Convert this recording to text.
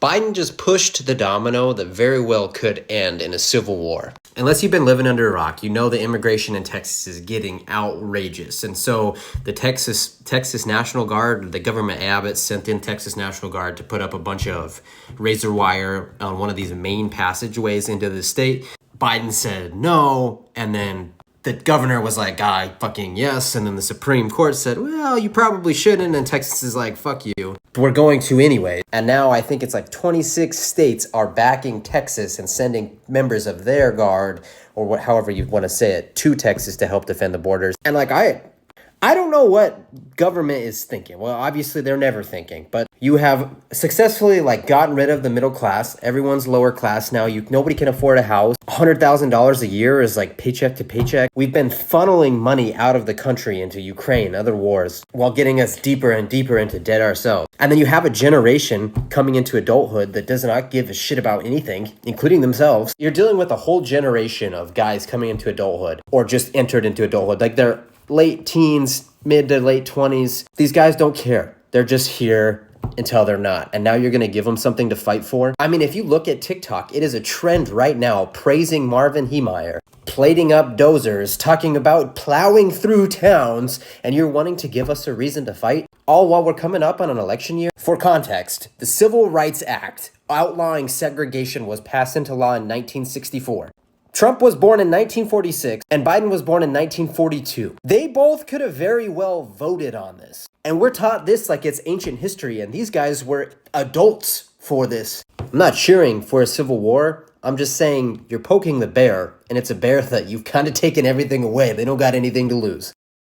Biden just pushed the domino that very well could end in a civil war. Unless you've been living under a rock, you know the immigration in Texas is getting outrageous. And so the Texas National Guard, the government Abbott sent in Texas National Guard to put up a bunch of razor wire on one of these main passageways into the state. Biden said no, and then the governor was like, fucking yes. And then the Supreme Court said, well, you probably shouldn't. And Texas is like, fuck you. But we're going to anyway. And now I think it's like 26 states are backing Texas and sending members of their guard, or however you want to say it, to Texas to help defend the borders. And like, I don't know what government is thinking. Well, obviously they're never thinking, but you have successfully like gotten rid of the middle class. Everyone's lower class now. Nobody can afford a house. $100,000 a year is like paycheck to paycheck. We've been funneling money out of the country into Ukraine, other wars, while getting us deeper and deeper into debt ourselves. And then you have a generation coming into adulthood that does not give a shit about anything, including themselves. You're dealing with a whole generation of guys coming into adulthood or just entered into adulthood. Like they're late teens, mid to late 20s. These guys don't care. They're just here until they're not. And now you're going to give them something to fight for? I mean, if you look at TikTok, it is a trend right now praising Marvin Heemeyer, plating up dozers, talking about plowing through towns, and you're wanting to give us a reason to fight? All while we're coming up on an election year? For context, the Civil Rights Act outlawing segregation was passed into law in 1964. Trump was born in 1946 and Biden was born in 1942. They both could have very well voted on this. And we're taught this like it's ancient history, and these guys were adults for this. I'm not cheering for a civil war. I'm just saying you're poking the bear, and it's a bear that you've kind of taken everything away. They don't got anything to lose.